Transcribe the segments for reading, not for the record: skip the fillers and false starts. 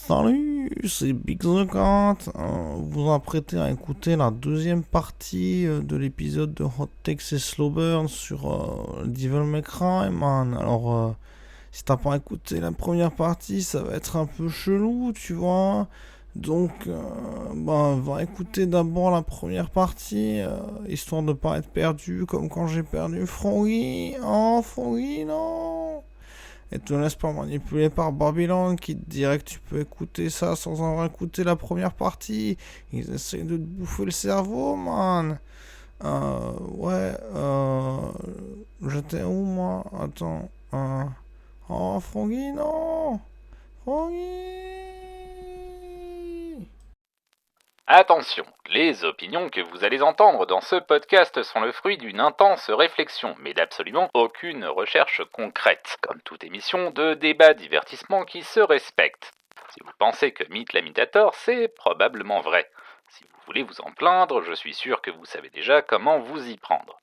Salut, c'est Big The Cat. Vous vous apprêtez à écouter la deuxième partie de l'épisode de Hot Takes et Slow Burn sur Devil May Cry, man. Alors, si t'as pas écouté la première partie, ça va être un peu chelou, tu vois. Donc, va écouter d'abord la première partie, histoire de pas être perdu, comme quand j'ai perdu Froggy. Oh, Froggy, non! Et te laisse pas manipuler par Babylone qui te dirait que tu peux écouter ça sans avoir écouté la première partie. Ils essayent de te bouffer le cerveau, man. Ouais, j'étais où, moi? Attends. Oh, Froggy, non! Froggy! Attention, les opinions que vous allez entendre dans ce podcast sont le fruit d'une intense réflexion, mais d'absolument aucune recherche concrète, comme toute émission de débat divertissement qui se respecte. Si vous pensez que Mythe l'imitator, c'est probablement vrai. Si vous voulez vous en plaindre, je suis sûr que vous savez déjà comment vous y prendre.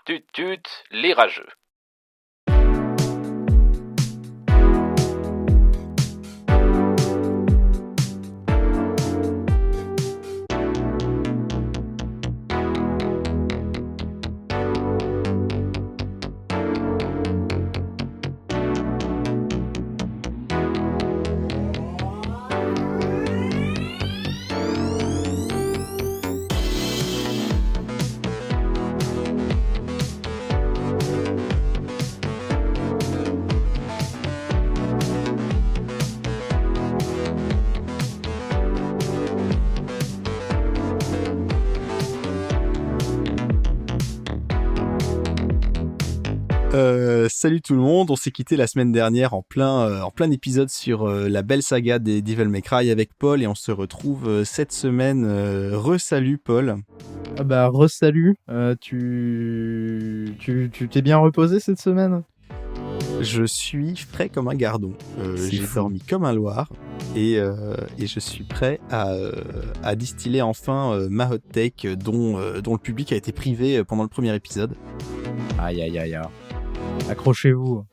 Tut tut, les rageux. Salut tout le monde, on s'est quitté la semaine dernière en plein épisode sur la belle saga des Devil May Cry avec Paul et on se retrouve cette semaine. Re-salut Paul. Ah bah re-salut, tu t'es bien reposé cette semaine? Je suis frais comme un gardon, C'est j'ai fou. dormi comme un loir et je suis prêt à distiller enfin ma hot take dont le public a été privé pendant le premier épisode. Aïe aïe aïe aïe. Accrochez-vous.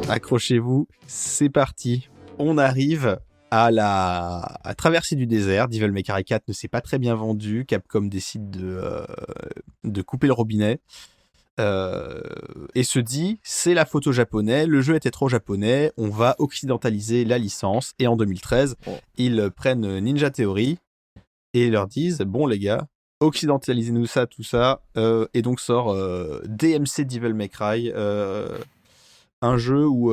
Accrochez-vous, c'est parti. On arrive à la traversée du désert. Devil May Cry 4 ne s'est pas très bien vendu. Capcom décide de couper le robinet et se dit c'est la photo japonais, le jeu était trop japonais, on va occidentaliser la licence. Et en 2013, ils prennent Ninja Theory et leur disent bon les gars, occidentalisez-nous ça, tout ça, et donc sort DMC Devil May Cry, un jeu où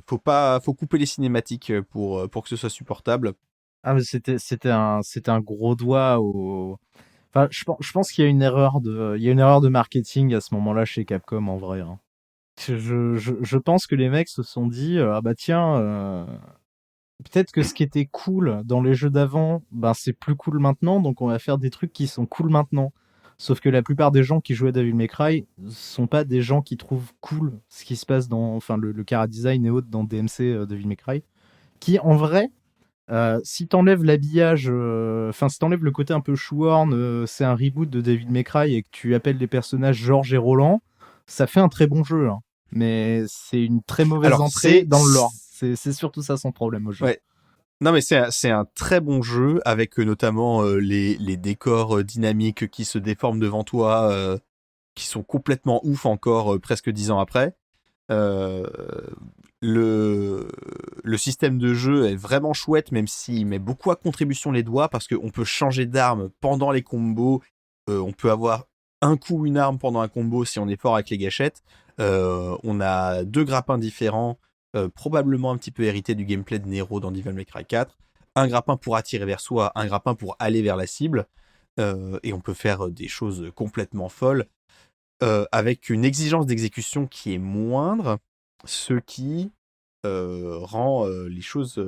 faut couper les cinématiques pour que ce soit supportable. Ah mais c'était un gros doigt au. Enfin, je pense qu'il y a une erreur de marketing à ce moment-là chez Capcom en vrai, hein. Je pense que les mecs se sont dit ah bah tiens, peut-être que ce qui était cool dans les jeux d'avant, ben c'est plus cool maintenant, donc on va faire des trucs qui sont cool maintenant. Sauf que la plupart des gens qui jouent à Devil May Cry sont pas des gens qui trouvent cool ce qui se passe dans, enfin le chara design et autres dans DMC Devil May Cry, qui en vrai, si t'enlèves l'habillage, si t'enlèves le côté un peu shoehorn, c'est un reboot de Devil May Cry et que tu appelles les personnages George et Roland, ça fait un très bon jeu, hein. Mais c'est une très mauvaise Alors, entrée dans le lore. C'est surtout ça son problème au jeu. Ouais. Non mais c'est un très bon jeu avec notamment les décors dynamiques qui se déforment devant toi, qui sont complètement ouf encore presque 10 ans après. Euh, le système de jeu est vraiment chouette, même s'il met beaucoup à contribution les doigts, parce qu'on peut changer d'arme pendant les combos. On peut avoir un coup une arme pendant un combo si on est fort avec les gâchettes. On a 2 grappins différents, probablement un petit peu hérité du gameplay de Nero dans Devil May Cry 4. Un grappin pour attirer vers soi, un grappin pour aller vers la cible. Et on peut faire des choses complètement folles, avec une exigence d'exécution qui est moindre, ce qui rend les choses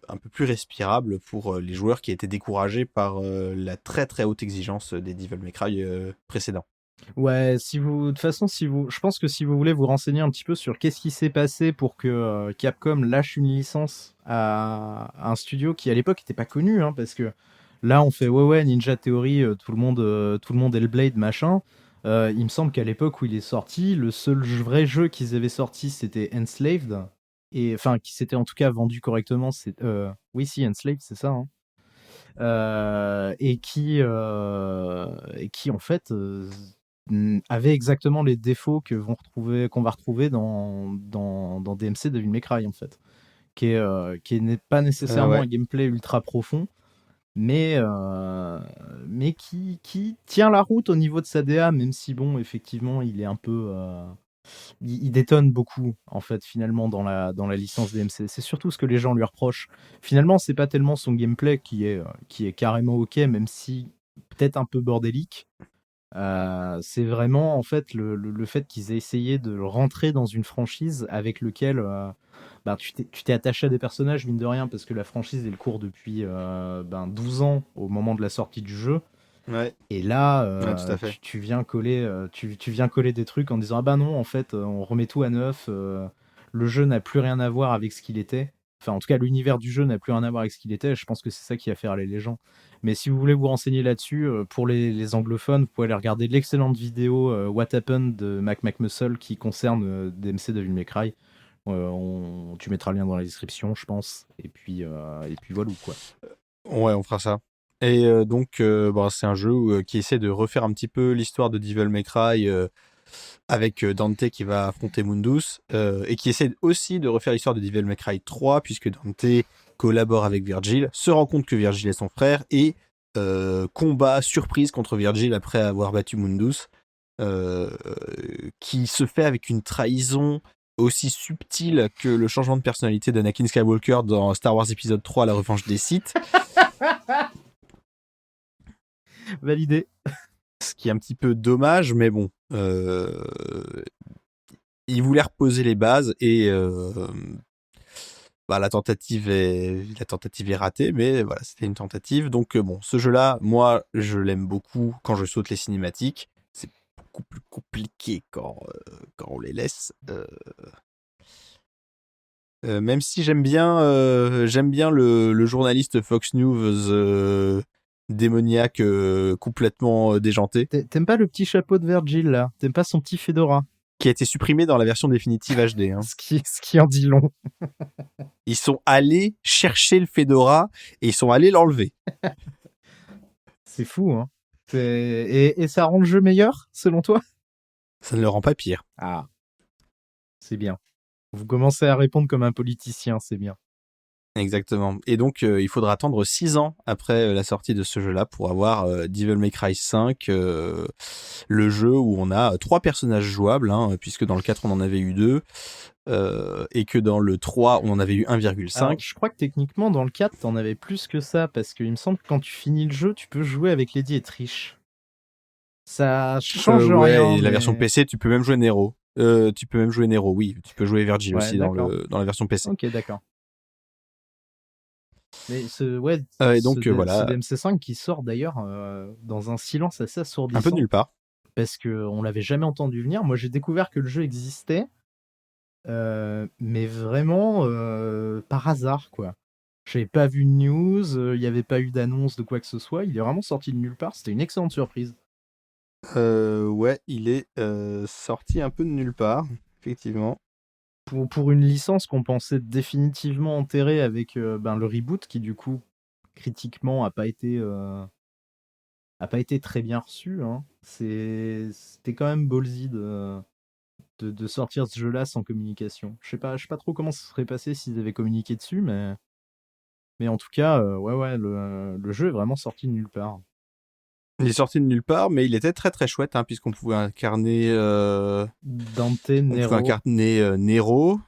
un peu plus respirables pour les joueurs qui étaient découragés par la très très haute exigence des Devil May Cry précédents. Ouais, de toute façon, je pense que si vous voulez vous renseigner un petit peu sur qu'est-ce qui s'est passé pour que Capcom lâche une licence à un studio qui à l'époque n'était pas connu, hein, parce que là on fait ouais Ninja Theory, tout le monde Hellblade machin. Il me semble qu'à l'époque où il est sorti, le seul vrai jeu qu'ils avaient sorti c'était Enslaved. et enfin qui s'était en tout cas vendu correctement. Oui, si, Enslaved, c'est ça. Hein. Et qui en fait avait exactement les défauts qu'on va retrouver dans DMC Devil May Cry en fait, qui n'est pas nécessairement Ouais. un gameplay ultra profond, mais qui tient la route au niveau de sa DA, même si bon, effectivement, il est un peu il détonne beaucoup en fait finalement dans la licence DMC. C'est surtout ce que les gens lui reprochent. Finalement, c'est pas tellement son gameplay qui est carrément ok, même si peut-être un peu bordélique. C'est vraiment en fait le fait qu'ils aient essayé de rentrer dans une franchise avec lequel tu t'es attaché à des personnages mine de rien, parce que la franchise elle court depuis 12 ans au moment de la sortie du jeu. Ouais. Et là, Tout à fait. tu viens coller, tu viens coller des trucs en disant ah bah non, en fait, on remet tout à neuf. Le jeu n'a plus rien à voir avec ce qu'il était. Enfin, en tout cas, l'univers du jeu n'a plus rien à voir avec ce qu'il était. Je pense que c'est ça qui a fait râler les gens. Mais si vous voulez vous renseigner là-dessus, pour les anglophones, vous pouvez aller regarder l'excellente vidéo What Happened de Mac McMuscle qui concerne DMC Devil May Cry. Tu mettras le lien dans la description, je pense. Et puis voilà quoi. Ouais, on fera ça. Et donc, c'est un jeu qui essaie de refaire un petit peu l'histoire de Devil May Cry avec Dante qui va affronter Mundus et qui essaie aussi de refaire l'histoire de Devil May Cry 3 puisque Dante collabore avec Virgil, se rend compte que Virgil est son frère et combat surprise contre Virgil après avoir battu Mundus, qui se fait avec une trahison aussi subtile que le changement de personnalité d'Anakin Skywalker dans Star Wars épisode 3, La Revanche des Sith. Validé. Ce qui est un petit peu dommage, mais bon. Il voulait reposer les bases et la tentative est ratée, mais voilà, c'était une tentative. Donc bon, ce jeu-là, moi, je l'aime beaucoup quand je saute les cinématiques. C'est beaucoup plus compliqué quand on les laisse. Même si j'aime bien le journaliste Fox News démoniaque complètement déjanté, T'aimes pas le petit chapeau de Virgil là? T'aimes pas son petit fedora? qui a été supprimé dans la version définitive HD. Hein. Ce qui en dit long. Ils sont allés chercher le fedora et ils sont allés l'enlever. C'est fou, hein. Et ça rend le jeu meilleur, selon toi? Ça ne le rend pas pire. Ah, c'est bien. Vous commencez à répondre comme un politicien, c'est bien. Exactement. Et donc, il faudra attendre 6 ans après la sortie de ce jeu-là pour avoir Devil May Cry 5, le jeu où on a 3 personnages jouables, hein, puisque dans le 4, on en avait eu 2, et que dans le 3, on en avait eu 1,5. Alors, je crois que techniquement, dans le 4, t'en avais plus que ça, parce qu'il me semble que quand tu finis le jeu, tu peux jouer avec Lady et Trish. Ça change rien. Et la mais- version PC, tu peux même jouer Nero. Tu peux même jouer Nero, oui. Tu peux jouer Virgil Ouais, aussi d'accord. dans la version PC. Ok, d'accord. Mais Et donc, ce voilà, DMC5 qui sort d'ailleurs dans un silence assez assourdissant. un peu de nulle part. Parce qu'on l'avait jamais entendu venir. Moi, j'ai découvert que le jeu existait, mais vraiment par hasard, quoi. J'avais pas vu de news, il n'y avait pas eu d'annonce de quoi que ce soit. Il est vraiment sorti de nulle part. C'était une excellente surprise. Ouais, il est sorti un peu de nulle part, effectivement. Pour une licence qu'on pensait définitivement enterrée avec le reboot, qui du coup, critiquement, a pas été très bien reçu. Hein. C'était quand même ballsy de sortir ce jeu-là sans communication. Je sais pas trop comment ça serait passé s'ils avaient communiqué dessus, mais en tout cas, le jeu est vraiment sorti de nulle part. Il est sorti de nulle part, mais il était très très chouette, hein, puisqu'on pouvait incarner Dante, Nero. Nero,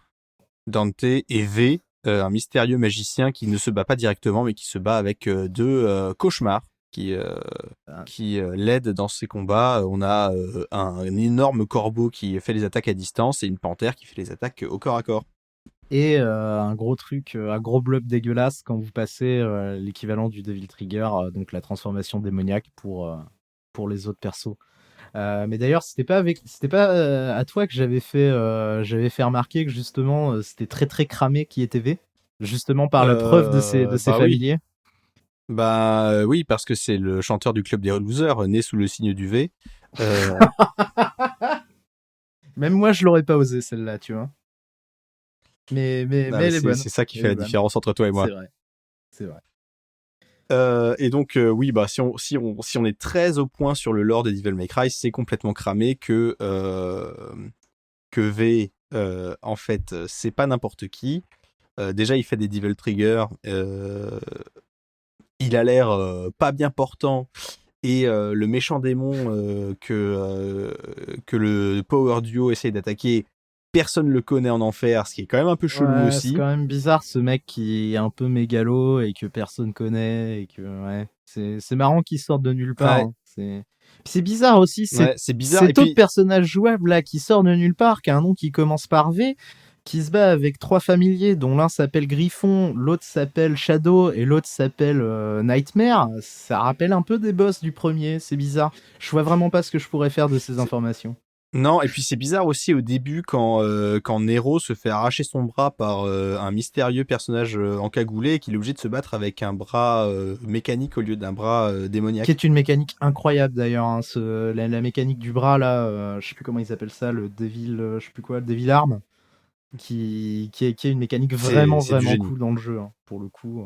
Dante et V, un mystérieux magicien qui ne se bat pas directement, mais qui se bat avec deux cauchemars qui l'aident dans ses combats. On a un énorme corbeau qui fait les attaques à distance et une panthère qui fait les attaques au corps à corps. Et un gros truc, un gros blob dégueulasse quand vous passez l'équivalent du Devil Trigger, donc la transformation démoniaque pour les autres persos. Mais d'ailleurs, c'était pas à toi que j'avais fait remarquer que justement c'était très très cramé qui était V, justement par la preuve de ses familiers. Bah oui, parce que c'est le chanteur du Club des Losers, né sous le signe du V. Même moi, je l'aurais pas osé celle-là, tu vois. mais Non, mais elle est bonne. c'est ça qui Elle fait est la bonne. différence entre toi et moi. C'est vrai. C'est vrai. Et donc, oui, bah, si on est très au point sur le lore de Devil May Cry, c'est complètement cramé que V, en fait, c'est pas n'importe qui. Déjà, il fait des Devil Trigger. Il a l'air pas bien portant. Et le méchant démon que le Power Duo essaye d'attaquer, personne le connaît en enfer, ce qui est quand même un peu chelou Ouais, c'est aussi. quand même bizarre ce mec qui est un peu mégalo et que personne connaît et que ouais, c'est marrant qu'il sorte de nulle part. Ouais, Hein. C'est bizarre aussi ouais, c'est bizarre. Et cet autre puis, personnage jouable là qui sort de nulle part, qui a un nom qui commence par V, qui se bat avec 3 familiers dont l'un s'appelle Griffon, l'autre s'appelle Shadow et l'autre s'appelle Nightmare. Ça rappelle un peu des boss du premier. C'est bizarre. Je vois vraiment pas ce que je pourrais faire de ces informations. non, et puis c'est bizarre aussi au début quand Nero se fait arracher son bras par un mystérieux personnage encagoulé et qu'il est obligé de se battre avec un bras mécanique au lieu d'un bras Qui démoniaque. est une mécanique incroyable d'ailleurs, hein, la mécanique du bras là, je sais plus comment ils appellent ça, le Devil, je sais plus quoi, le Devil Arm, qui est une mécanique vraiment C'est du vraiment génie. cool dans le jeu, hein, pour le coup.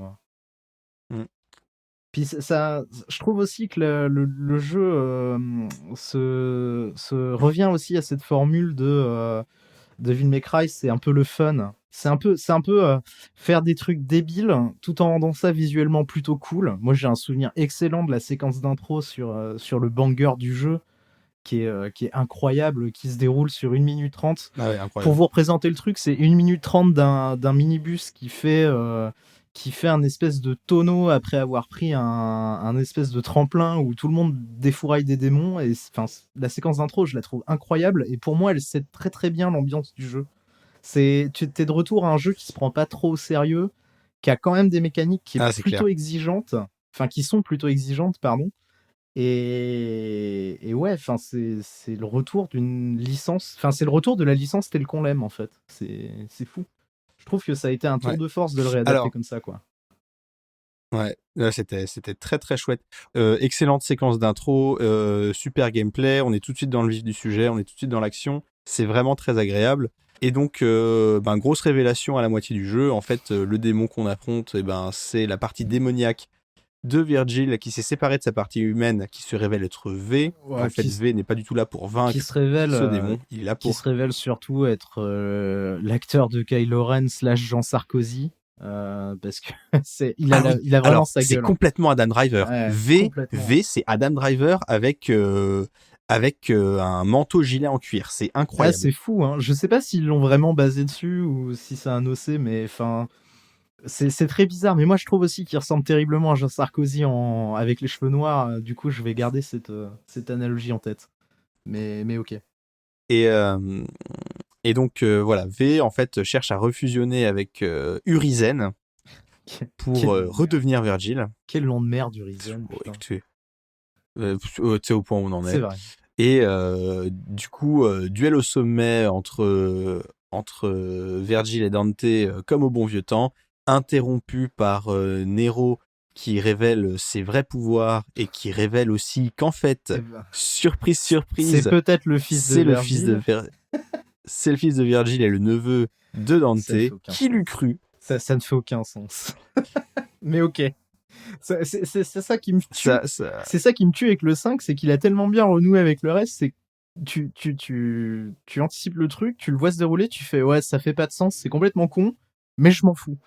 Mm. Puis je trouve aussi que le jeu se revient aussi à cette formule de Devil May Cry, c'est un peu le fun. C'est un peu faire des trucs débiles tout en rendant ça visuellement plutôt cool. Moi, j'ai un souvenir excellent de la séquence d'intro sur le banger du jeu qui est incroyable, qui se déroule sur 1 minute 30. Ah ouais, Pour incroyable. vous représenter le truc, c'est 1 minute 30 d'un minibus qui fait un espèce de tonneau après avoir pris un espèce de tremplin où tout le monde défouraille des démons. Et enfin, la séquence d'intro, je la trouve incroyable. Et pour moi, elle set très très bien l'ambiance du jeu. Tu es de retour à un jeu qui se prend pas trop au sérieux, qui a quand même des mécaniques qui Ah, est c'est plutôt clair. exigeantes, enfin qui sont plutôt exigeantes, pardon. Et ouais, enfin c'est le retour d'une licence, enfin c'est le retour de la licence telle qu'on l'aime en fait. C'est fou. Je trouve que ça a été un tour Ouais. de force de le réadapter Alors, comme ça, quoi. ouais, là, c'était très très chouette. Excellente séquence d'intro, super gameplay. On est tout de suite dans le vif du sujet, on est tout de suite dans l'action. C'est vraiment très agréable. Et donc, grosse révélation à la moitié du jeu. En fait, le démon qu'on affronte, c'est la partie démoniaque de Virgil qui s'est séparé de sa partie humaine, qui se révèle être V. Ouais, En fait, V n'est pas du tout là pour vaincre ce démon. Il est là qui pour. se révèle surtout être l'acteur de Kylo Ren / Jean Sarkozy, parce que il Ah oui. a vraiment Alors, sa c'est gueule. Hein. complètement Adam Driver. Ouais, V, complètement. c'est Adam Driver avec un manteau gilet en cuir. C'est Ah, incroyable. c'est fou, hein. Je sais pas s'ils l'ont vraiment basé dessus ou si c'est un OC, mais enfin, c'est très bizarre. Mais moi, je trouve aussi qu'il ressemble terriblement à Jean Sarkozy avec les cheveux noirs. Du coup, je vais garder cette analogie en tête. Mais ok. Et, donc, voilà, V, en fait, cherche à refusionner avec Urizen pour Quel nom de merde. redevenir Virgil. Quel nom de merde, Urizen. Oh, putain. écoutez, tu sais au point où on en est. C'est vrai. Et du coup, duel au sommet entre Virgil et Dante, comme au bon vieux temps, interrompu par Nero qui révèle ses vrais pouvoirs et qui révèle aussi qu'en fait, Eh ben, surprise, c'est surprise, peut-être le fils de c'est le fils de Virgile. c'est le fils de Virgil et le neveu de Dante. Ça ne fait aucun Qui l'eût sens. cru? Ça ne fait aucun sens. Mais ok. C'est ça qui me tue. Ça... C'est ça qui me tue avec le 5, c'est qu'il a tellement bien renoué avec le reste, c'est que tu anticipes le truc, tu le vois se dérouler, tu fais ouais, ça fait pas de sens, c'est complètement con, mais je m'en fous.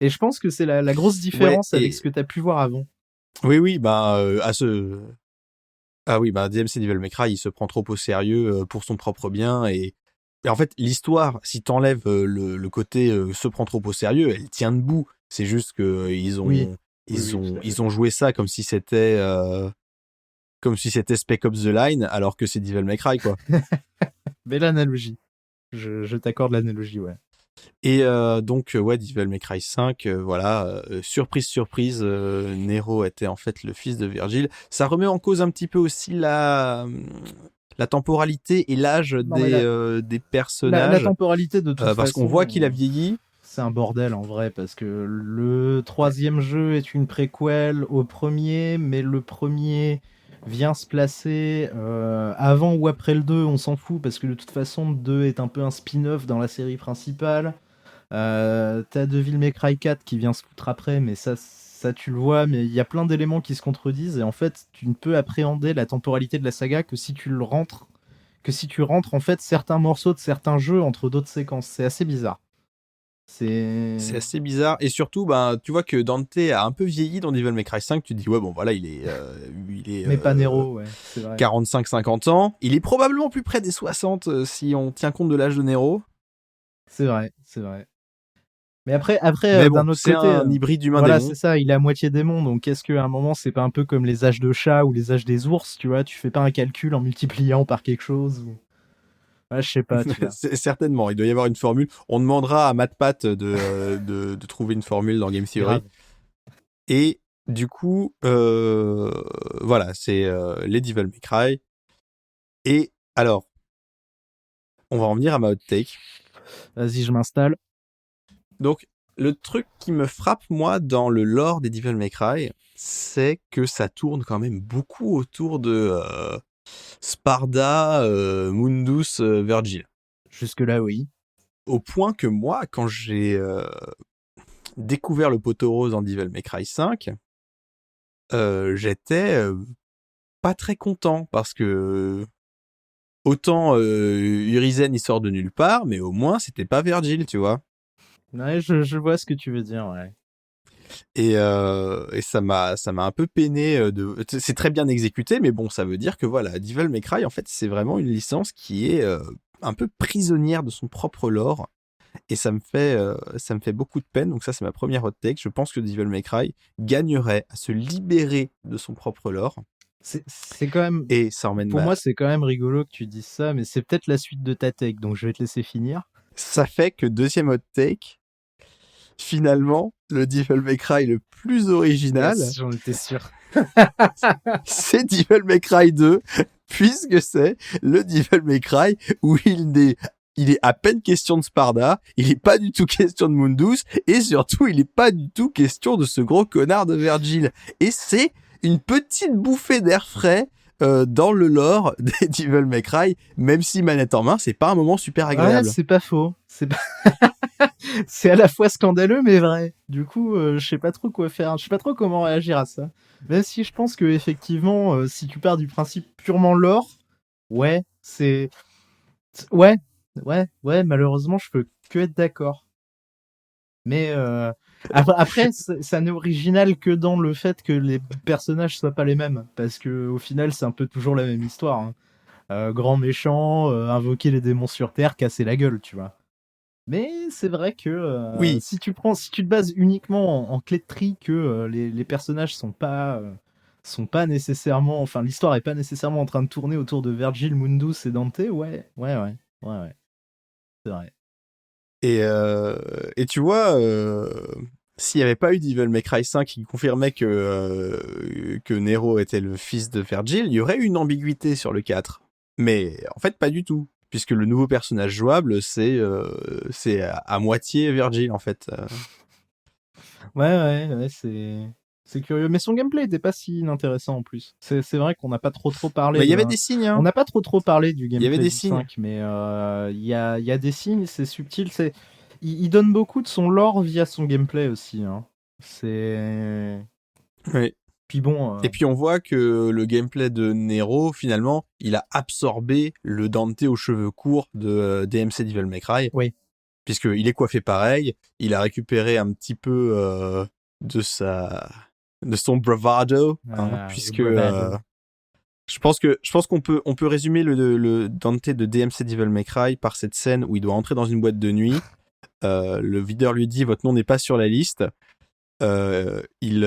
Et je pense que c'est la grosse différence Ouais, avec ce que t'as pu voir avant. oui, DMC Devil May Cry, il se prend trop au sérieux pour son propre bien et en fait, l'histoire, si t'enlèves le côté se prend trop au sérieux, elle tient debout. C'est juste que ils Oui, tout à fait. ils ont joué ça comme si c'était Spec Ops The Line, alors que c'est Devil May Cry, quoi. Belle analogie. Je t'accorde l'analogie, ouais. Et donc, ouais, Devil May Cry 5, voilà, surprise, surprise, Nero était en fait le fils de Virgil. Ça remet en cause un petit peu aussi la temporalité et l'âge Non, mais des la personnages, temporalité, de toute parce façon, qu'on voit qu'il a vieilli. c'est un bordel en vrai, parce que le 3e jeu est une préquelle au premier, mais le premier vient se placer avant ou après le 2, on s'en fout, parce que de toute façon, le 2 est un peu un spin-off dans la série principale. T'as Devil May Cry 4 qui vient se foutre après, mais ça tu le vois, mais il y a plein d'éléments qui se contredisent, et en fait, tu ne peux appréhender la temporalité de la saga que si tu rentres en fait certains morceaux de certains jeux entre d'autres séquences. C'est assez bizarre. C'est assez bizarre. Et surtout, ben, tu vois que Dante a un peu vieilli dans Devil May Cry 5. Tu te dis, ouais, bon, voilà, il est Mais pas Nero, ouais, c'est vrai. 45-50 ans. Il est probablement plus près des 60 si on tient compte de l'âge de Nero. C'est vrai. Mais après Mais bon, d'un autre c'est côté, un hybride voilà, humain-démon. c'est ça, il est à moitié démon, donc est-ce qu'à un moment, c'est pas un peu comme les âges de chat ou les âges des ours, tu vois, tu fais pas un calcul en multipliant par quelque chose ou... Ouais, je sais pas, tu vois. Certainement, il doit y avoir une formule. On demandera à MatPat de trouver une formule dans Game Theory. Grave. Et du coup, voilà, c'est les Devil May Cry. Et alors, on va en venir à ma hot take. Vas-y, je m'installe. Donc, le truc qui me frappe, moi, dans le lore des Devil May Cry, c'est que ça tourne quand même beaucoup autour de Sparda, Mundus, Virgil. Jusque-là, oui. Au point que moi, quand j'ai découvert le poteau rose en Devil May Cry 5, j'étais pas très content parce que autant Urizen il sort de nulle part, mais au moins c'était pas Virgil, tu vois. Ouais, je vois ce que tu veux dire, ouais. Et ça m'a un peu peiné c'est très bien exécuté, mais bon, ça veut dire que voilà, Devil May Cry en fait c'est vraiment une licence qui est un peu prisonnière de son propre lore. Et ça me fait beaucoup de peine. Donc ça, c'est ma première hot take. Je pense que Devil May Cry gagnerait à se libérer de son propre lore. C'est quand même... Et ça emmène Pour moi, c'est quand même rigolo que tu dises ça, mais c'est peut-être la suite de ta take, donc je vais te laisser finir. Ça fait que deuxième hot take, finalement, le Devil May Cry le plus original, Yes, j'en étais sûr. c'est Devil May Cry 2, puisque c'est le Devil May Cry où il est à peine question de Sparda, il est pas du tout question de Mundus, et surtout, il est pas du tout question de ce gros connard de Virgil. Et c'est une petite bouffée d'air frais dans le lore des Devil May Cry, même si manette en main, c'est pas un moment super agréable. Ouais, c'est pas faux. C'est à la fois scandaleux, mais vrai. Du coup, je sais pas trop quoi faire. Je sais pas trop comment réagir à ça. Même si je pense que effectivement, si tu pars du principe purement lore, ouais, ouais, malheureusement, je peux que être d'accord. Mais après, ça n'est original que dans le fait que les personnages soient pas les mêmes, parce que au final, c'est un peu toujours la même histoire, hein. Grand méchant, invoquer les démons sur Terre, casser la gueule, tu vois. Mais c'est vrai que Oui, si tu te bases uniquement en clé de tri, que les personnages sont pas nécessairement, enfin l'histoire est pas nécessairement en train de tourner autour de Virgil, Mundus et Dante, ouais, c'est vrai. et tu vois, s'il n'y avait pas eu Devil May Cry 5 qui confirmait que Nero était le fils de Virgil, il y aurait eu une ambiguïté sur le 4. Mais en fait, pas du tout. Puisque le nouveau personnage jouable, c'est à moitié Virgil, en fait. Ouais, c'est curieux. Mais son gameplay était pas si inintéressant en plus. C'est vrai qu'on n'a pas trop parlé. Mais il y avait des signes, hein. On n'a pas trop parlé du Il y avait gameplay des du signes. 5, mais il y a des signes, c'est subtil. Il donne beaucoup de son lore via son gameplay aussi, hein. C'est... Oui. Puis bon... Et puis on voit que le gameplay de Nero, finalement, il a absorbé le Dante aux cheveux courts de DMC Devil May Cry. Oui. Puisqu'il est coiffé pareil, il a récupéré un petit peu de son bravado, hein, puisque bravado. je pense qu'on peut résumer le Dante de DMC Devil May Cry par cette scène où il doit entrer dans une boîte de nuit. Le videur lui dit votre nom n'est pas sur la liste. Il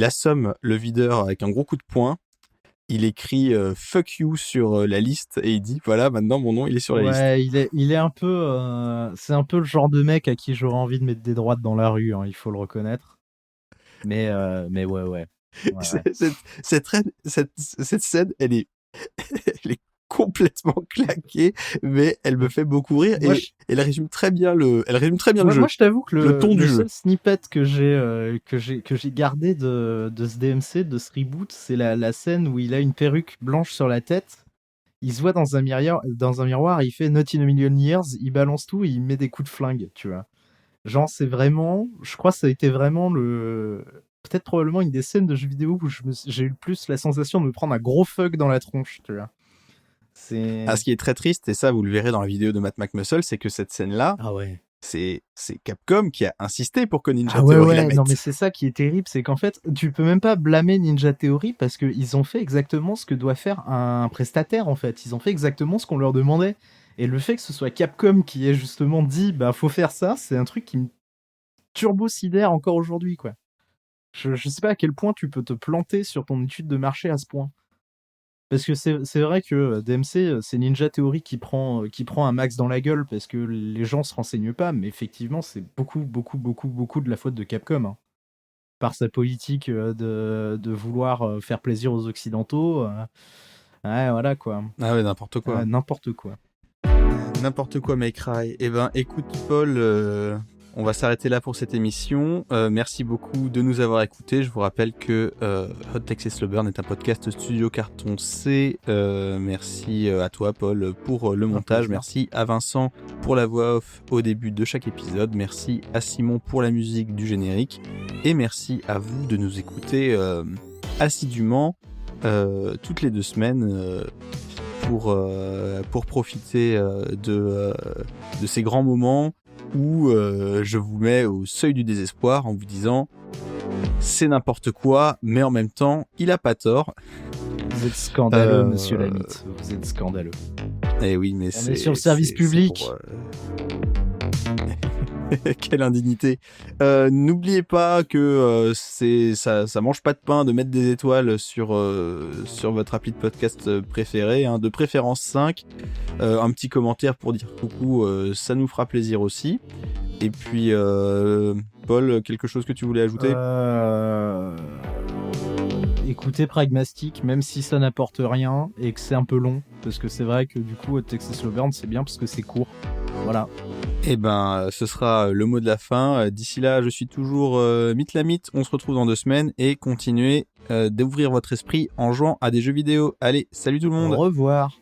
assomme le videur avec un gros coup de poing. Il écrit fuck you sur la liste et il dit voilà, maintenant mon nom il est sur la liste. Ouais, il est un peu c'est un peu le genre de mec à qui j'aurais envie de mettre des droites dans la rue, hein, il faut le reconnaître. Mais ouais. Cette scène, elle est complètement claquée, mais elle me fait beaucoup rire et elle résume très bien le jeu. Moi, je t'avoue que le ton du jeu. seul snippet que j'ai gardé de ce DMC, de ce reboot, c'est la scène où il a une perruque blanche sur la tête. Il se voit dans un miroir, il fait Not in a million years, il balance tout et il met des coups de flingue, tu vois. Genre, c'est vraiment, je crois que ça a été vraiment peut-être probablement une des scènes de jeux vidéo où j'ai eu le plus la sensation de me prendre un gros fuck dans la tronche, tu vois. C'est... Ce qui est très triste, et ça vous le verrez dans la vidéo de Matt McMuscle, c'est que cette scène-là, Ah ouais. c'est Capcom qui a insisté pour que Ninja Ah ouais, Theory la ouais, mette. non mais c'est ça qui est terrible, c'est qu'en fait, tu peux même pas blâmer Ninja Theory parce qu'ils ont fait exactement ce que doit faire un prestataire, en fait. Ils ont fait exactement ce qu'on leur demandait. Et le fait que ce soit Capcom qui ait justement dit, bah faut faire ça, c'est un truc qui me turbo-sidère encore aujourd'hui, quoi. Je sais pas à quel point tu peux te planter sur ton étude de marché à ce point. Parce que c'est vrai que DMC, c'est Ninja Theory qui prend un max dans la gueule parce que les gens se renseignent pas, mais effectivement, c'est beaucoup, beaucoup, beaucoup, beaucoup de la faute de Capcom, hein. Par sa politique de vouloir faire plaisir aux Occidentaux. Ouais, voilà quoi. Ah ouais, n'importe quoi. N'importe quoi. N'importe quoi, May Cry. Eh ben, écoute, Paul, on va s'arrêter là pour cette émission. Merci beaucoup de nous avoir écoutés. Je vous rappelle que Hot Texas Slow Burn est un podcast Studio Carton C. Merci à toi, Paul, pour le montage. Merci à Vincent pour la voix off au début de chaque épisode. Merci à Simon pour la musique du générique. Et merci à vous de nous écouter assidûment toutes les 2 semaines. Pour profiter de ces grands moments où je vous mets au seuil du désespoir en vous disant c'est n'importe quoi, mais en même temps, il a pas tort. Vous êtes scandaleux, monsieur Lamite. Vous êtes scandaleux. Eh oui, mais on est sur le service public. Quelle indignité. N'oubliez pas que ça mange pas de pain de mettre des étoiles sur votre appli de podcast préféré, hein, de préférence 5. Un petit commentaire pour dire coucou, ça nous fera plaisir aussi. Et puis, Paul, quelque chose que tu voulais ajouter ? Écoutez Pragmatic, même si ça n'apporte rien et que c'est un peu long, parce que c'est vrai que du coup, Texas Slow Burn, c'est bien parce que c'est court. Voilà. Eh ben, ce sera le mot de la fin. D'ici là, je suis toujours Mythlamite. On se retrouve dans 2 semaines et continuez d'ouvrir votre esprit en jouant à des jeux vidéo. Allez, salut tout le monde. Au revoir.